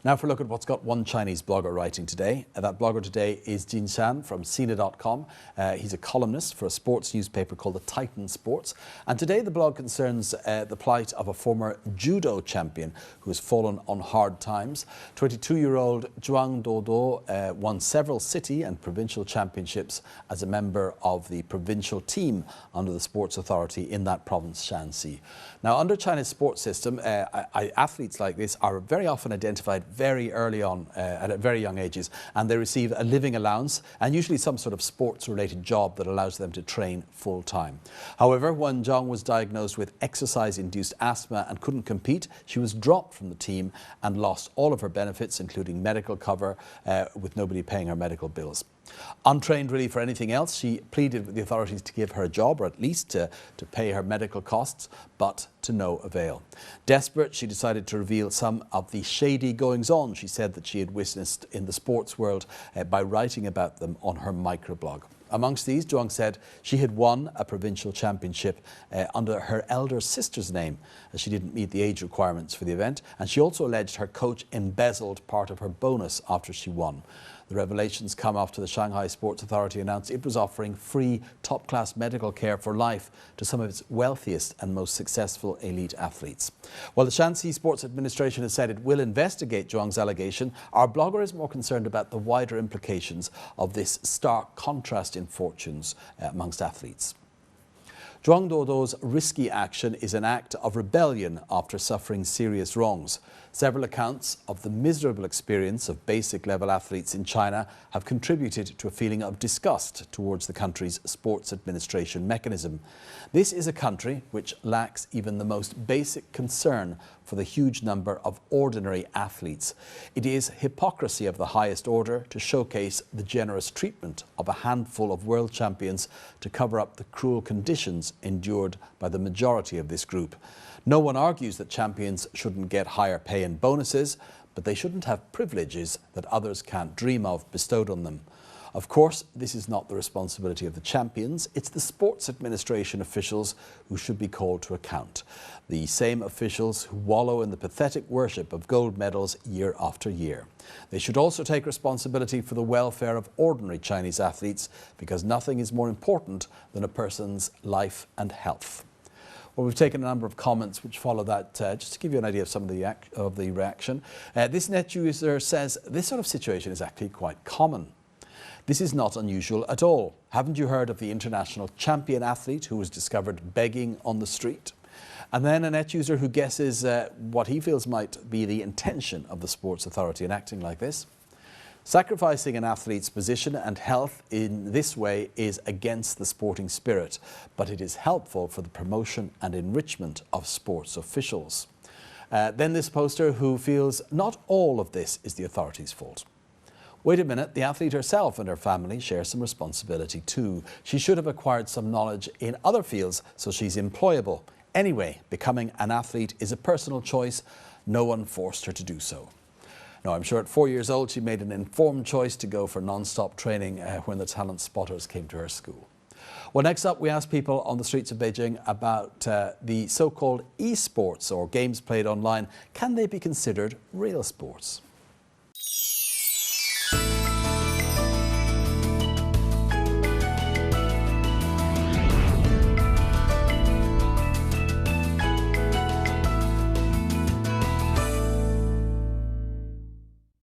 Now for a look at what's got one Chinese blogger writing today. That blogger today is Jin Shan from Sina.com. He's a columnist for a sports newspaper called the Titan Sports. And today the blog concerns the plight of a former judo champion who has fallen on hard times. 22-year-old Zhuang Dodo won several city and provincial championships as a member of the provincial team under the sports authority in that province, Shanxi. Now, under China's sports system, athletes like this are very often identified very early on, at very young ages, and they receive a living allowance and usually some sort of sports-related job that allows them to train full-time. However, when Zhang was diagnosed with exercise-induced asthma and couldn't compete, she was dropped from the team and lost all of her benefits, including medical cover, with nobody paying her medical bills. Untrained really for anything else, she pleaded with the authorities to give her a job, or at least to pay her medical costs, but to no avail. Desperate, she decided to reveal some of the shady goings-on she said that she had witnessed in the sports world by writing about them on her microblog. Amongst these, Zhuang said she had won a provincial championship under her elder sister's name, as she didn't meet the age requirements for the event, and she also alleged her coach embezzled part of her bonus after she won. The revelations come after the Shanghai Sports Authority announced it was offering free top-class medical care for life to some of its wealthiest and most successful elite athletes. While the Shanxi Sports Administration has said it will investigate Zhuang's allegation, our blogger is more concerned about the wider implications of this stark contrast in fortunes amongst athletes. Zhuang Dodo's risky action is an act of rebellion after suffering serious wrongs. Several accounts of the miserable experience of basic-level athletes in China have contributed to a feeling of disgust towards the country's sports administration mechanism. This is a country which lacks even the most basic concern for the huge number of ordinary athletes. It is hypocrisy of the highest order to showcase the generous treatment of a handful of world champions to cover up the cruel conditions endured by the majority of this group. No one argues that champions shouldn't get higher pay and bonuses, but they shouldn't have privileges that others can't dream of bestowed on them. Of course, this is not the responsibility of the champions. It's the sports administration officials who should be called to account. The same officials who wallow in the pathetic worship of gold medals year after year. They should also take responsibility for the welfare of ordinary Chinese athletes, because nothing is more important than a person's life and health. Well, we've taken a number of comments which follow that, just to give you an idea of some of the reaction. This net user says this sort of situation is actually quite common. This is not unusual at all. Haven't you heard of the international champion athlete who was discovered begging on the street? And then a net user who guesses what he feels might be the intention of the Sports Authority in acting like this. Sacrificing an athlete's position and health in this way is against the sporting spirit, but it is helpful for the promotion and enrichment of sports officials. Then this poster who feels not all of this is the authorities' fault. Wait a minute, the athlete herself and her family share some responsibility too. She should have acquired some knowledge in other fields so she's employable. Anyway, becoming an athlete is a personal choice. No one forced her to do so. Now, I'm sure at 4 years old she made an informed choice to go for non-stop training when the talent spotters came to her school. Well, next up, we asked people on the streets of Beijing about the so-called e-sports or games played online. Can they be considered real sports?